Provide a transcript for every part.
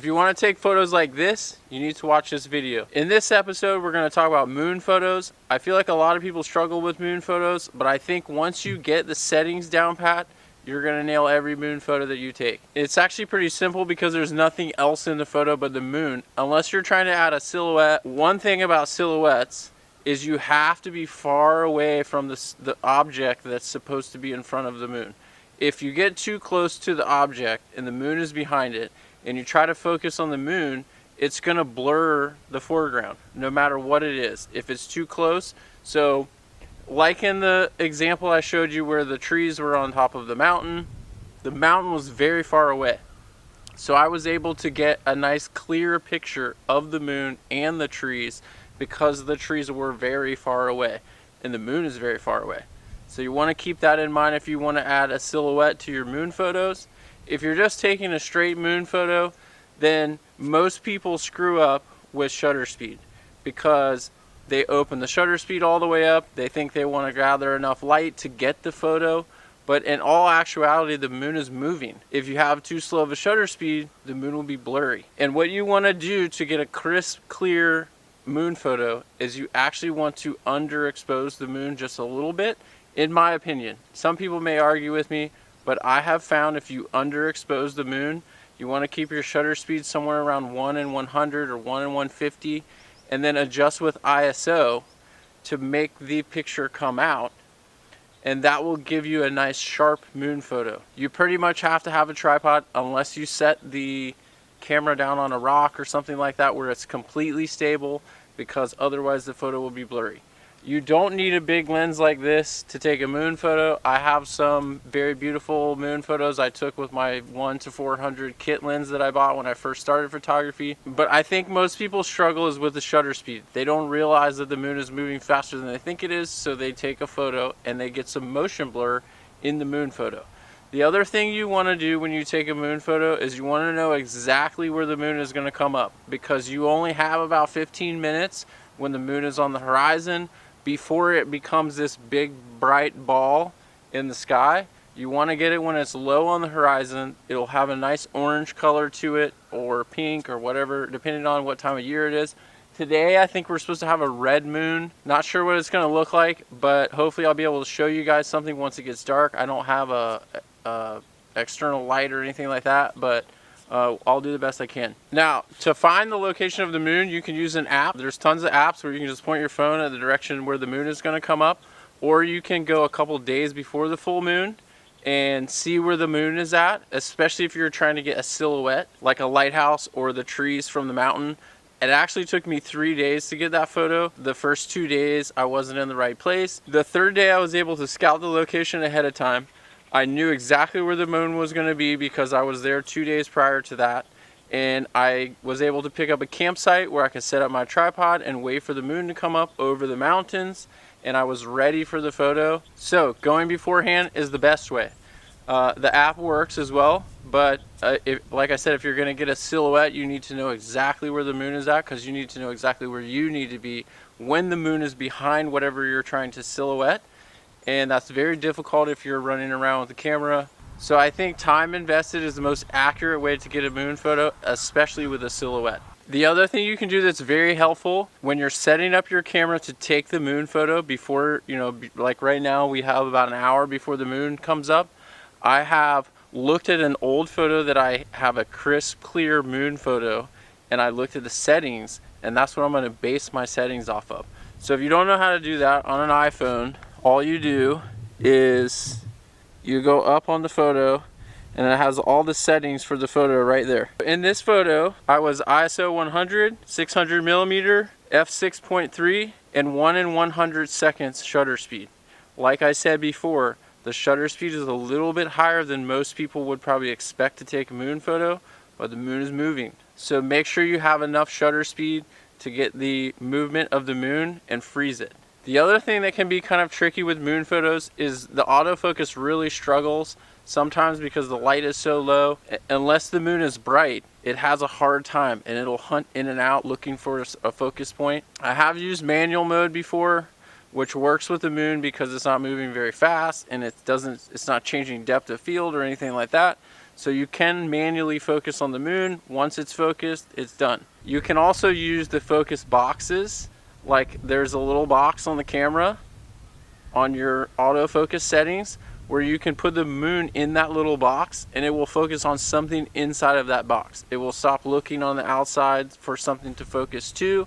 If you want to take photos like this, you need to watch this video. In this episode, we're going to talk about moon photos. I feel like a lot of people struggle with moon photos, but I think once you get the settings down pat, you're going to nail every moon photo that you take. It's actually pretty simple because there's nothing else in the photo but the moon, unless you're trying to add a silhouette. One thing about silhouettes is you have to be far away from the object that's supposed to be in front of the moon. If you get too close to the object and the moon is behind it, and you try to focus on the moon, it's going to blur the foreground no matter what it is if it's too close. So like in the example I showed you where the trees were on top of the mountain was very far away, so I was able to get a nice clear picture of the moon and the trees because the trees were very far away and the moon is very far away. So you want to keep that in mind if you want to add a silhouette to your moon photos. If you're just taking a straight moon photo, then most people screw up with shutter speed because they open the shutter speed all the way up. They think they want to gather enough light to get the photo, but in all actuality, the moon is moving. If you have too slow of a shutter speed, the moon will be blurry. And what you want to do to get a crisp, clear moon photo is you actually want to underexpose the moon just a little bit, in my opinion. Some people may argue with me, but I have found if you underexpose the moon, you want to keep your shutter speed somewhere around 1 in 100 or 1 in 150, and then adjust with ISO to make the picture come out, and that will give you a nice sharp moon photo. You pretty much have to have a tripod unless you set the camera down on a rock or something like that where it's completely stable, because otherwise the photo will be blurry. You don't need a big lens like this to take a moon photo. I have some very beautiful moon photos I took with my 1:400 kit lens that I bought when I first started photography. But I think most people struggle is with the shutter speed. They don't realize that the moon is moving faster than they think it is, so they take a photo and they get some motion blur in the moon photo. The other thing you want to do when you take a moon photo is you want to know exactly where the moon is going to come up, because you only have about 15 minutes when the moon is on the horizon before it becomes this big bright ball in the sky. You want to get it when it's low on the horizon. It'll have a nice orange color to it, or pink, or whatever, depending on what time of year it is. Today I think we're supposed to have a red moon. Not sure what it's going to look like, but hopefully I'll be able to show you guys something once it gets dark. I don't have a external light or anything like that, but I'll do the best I can. Now, to find the location of the moon, you can use an app. There's tons of apps where you can just point your phone at the direction where the moon is going to come up, or you can go a couple days before the full moon and see where the moon is at, especially if you're trying to get a silhouette like a lighthouse or the trees from the mountain. It actually took me 3 days to get that photo. The first 2 days I wasn't in the right place. The third day I was able to scout the location ahead of time. I knew exactly where the moon was going to be because I was there 2 days prior to that, and I was able to pick up a campsite where I could set up my tripod and wait for the moon to come up over the mountains, and I was ready for the photo. So going beforehand is the best way. The app works as well, but like I said, if you're going to get a silhouette, you need to know exactly where the moon is at, because you need to know exactly where you need to be when the moon is behind whatever you're trying to silhouette. And that's very difficult if you're running around with the camera. So I think time invested is the most accurate way to get a moon photo, especially with a silhouette. The other thing you can do that's very helpful when you're setting up your camera to take the moon photo before, like right now we have about an hour before the moon comes up. I have looked at an old photo that I have a crisp, clear moon photo, and I looked at the settings, and that's what I'm going to base my settings off of. So if you don't know how to do that on an iPhone, all you do is you go up on the photo, and it has all the settings for the photo right there. In this photo, I was ISO 100, 600 millimeter, f6.3, and 1 in 100 seconds shutter speed. Like I said before, the shutter speed is a little bit higher than most people would probably expect to take a moon photo, but the moon is moving. So make sure you have enough shutter speed to get the movement of the moon and freeze it. The other thing that can be kind of tricky with moon photos is the autofocus really struggles sometimes because the light is so low. Unless the moon is bright, it has a hard time and it'll hunt in and out looking for a focus point. I have used manual mode before, which works with the moon because it's not moving very fast and it's not changing depth of field or anything like that. So you can manually focus on the moon. Once it's focused, it's done. You can also use the focus boxes. Like there's a little box on the camera on your autofocus settings where you can put the moon in that little box and it will focus on something inside of that box. It will stop looking on the outside for something to focus to,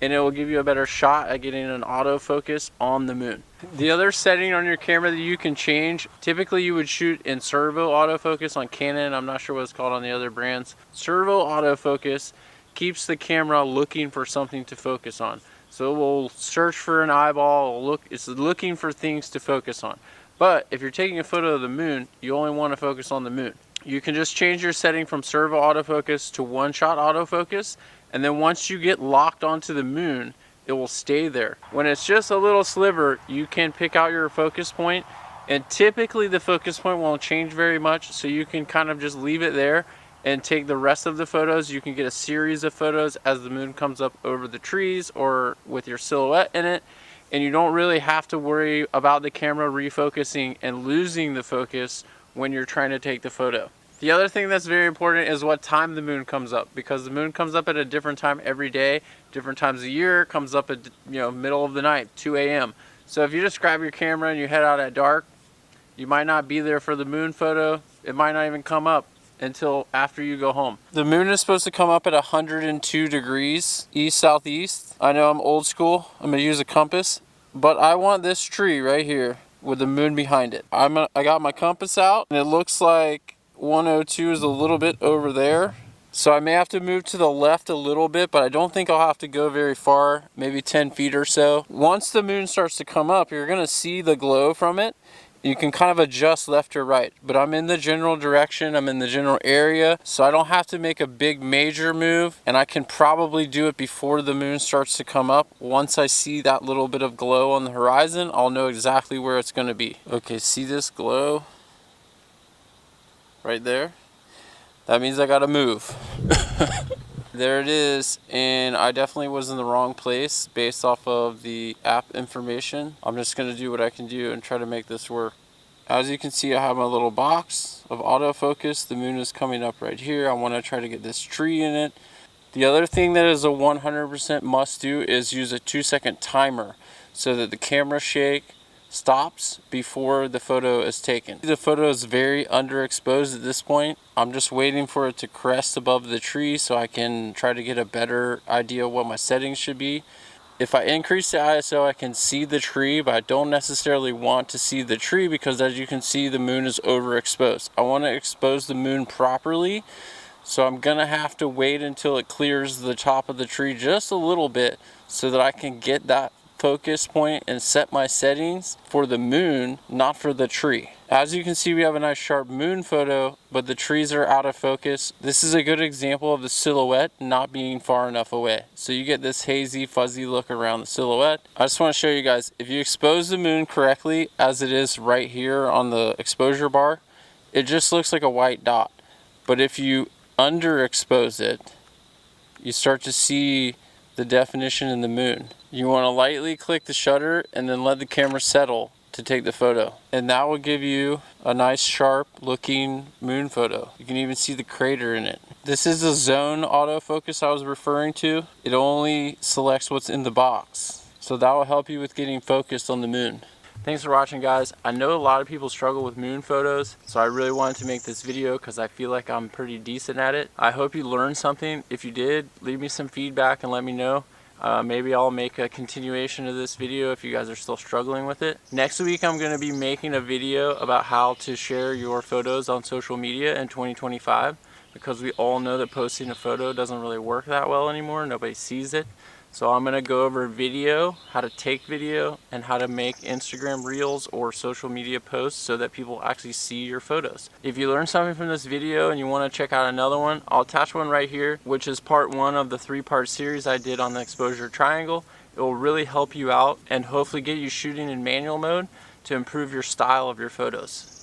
and it will give you a better shot at getting an autofocus on the moon. The other setting on your camera that you can change, typically you would shoot in servo autofocus on Canon. I'm not sure what it's called on the other brands. Servo autofocus keeps the camera looking for something to focus on. So it will search for an eyeball, it's looking for things to focus on. But if you're taking a photo of the moon, you only want to focus on the moon. You can just change your setting from servo autofocus to one-shot autofocus, and then once you get locked onto the moon, it will stay there. When it's just a little sliver, you can pick out your focus point, and typically the focus point won't change very much, so you can kind of just leave it there and take the rest of the photos. You can get a series of photos as the moon comes up over the trees or with your silhouette in it, and you don't really have to worry about the camera refocusing and losing the focus when you're trying to take the photo. The other thing that's very important is what time the moon comes up, because the moon comes up at a different time every day, different times of year. It comes up at middle of the night, 2 a.m. So if you just grab your camera and you head out at dark, you might not be there for the moon photo. It might not even come up until after you go home. The moon is supposed to come up at 102 degrees east southeast. I know I'm old school. I'm gonna use a compass, but I want this tree right here with the moon behind it. I got my compass out and it looks like 102 is a little bit over there. So I may have to move to the left a little bit, but I don't think I'll have to go very far, maybe 10 feet or so. Once the moon starts to come up, you're gonna see the glow from it. You can kind of adjust left or right, but I'm in the general direction, I'm in the general area, so I don't have to make a big major move, and I can probably do it before the moon starts to come up. Once I see that little bit of glow on the horizon, I'll know exactly where it's going to be. Okay, see this glow right there? That means I gotta move. There it is, and I definitely was in the wrong place based off of the app information. I'm just gonna do what I can do and try to make this work. As you can see, I have my little box of autofocus. The moon is coming up right here. I wanna try to get this tree in it. The other thing that is a 100% must do is use a 2-second timer so that the camera shake stops before the photo is taken. The photo is very underexposed at this point. I'm just waiting for it to crest above the tree so I can try to get a better idea of what my settings should be. If I increase the ISO, I can see the tree, but I don't necessarily want to see the tree because, as you can see, the moon is overexposed. I want to expose the moon properly, so I'm gonna have to wait until it clears the top of the tree just a little bit so that I can get that focus point and set my settings for the moon, not for the tree. As you can see, we have a nice sharp moon photo, but the trees are out of focus. This is a good example of the silhouette not being far enough away. So you get this hazy, fuzzy look around the silhouette. I just want to show you guys, if you expose the moon correctly, as it is right here on the exposure bar, it just looks like a white dot. But if you underexpose it, you start to see the definition in the moon. You want to lightly click the shutter and then let the camera settle to take the photo. And that will give you a nice sharp looking moon photo. You can even see the crater in it. This is the zone autofocus I was referring to. It only selects what's in the box. So that will help you with getting focused on the moon. Thanks for watching, guys. I know a lot of people struggle with moon photos, so I really wanted to make this video because I feel like I'm pretty decent at it. I hope you learned something. If you did, leave me some feedback and let me know. Maybe I'll make a continuation of this video if you guys are still struggling with it. Next week, I'm going to be making a video about how to share your photos on social media in 2025, because we all know that posting a photo doesn't really work that well anymore. Nobody sees it. So I'm going to go over video, how to take video, and how to make Instagram reels or social media posts so that people actually see your photos. If you learned something from this video and you want to check out another one, I'll attach one right here, which is part 1 of the 3-part series I did on the exposure triangle. It will really help you out and hopefully get you shooting in manual mode to improve your style of your photos.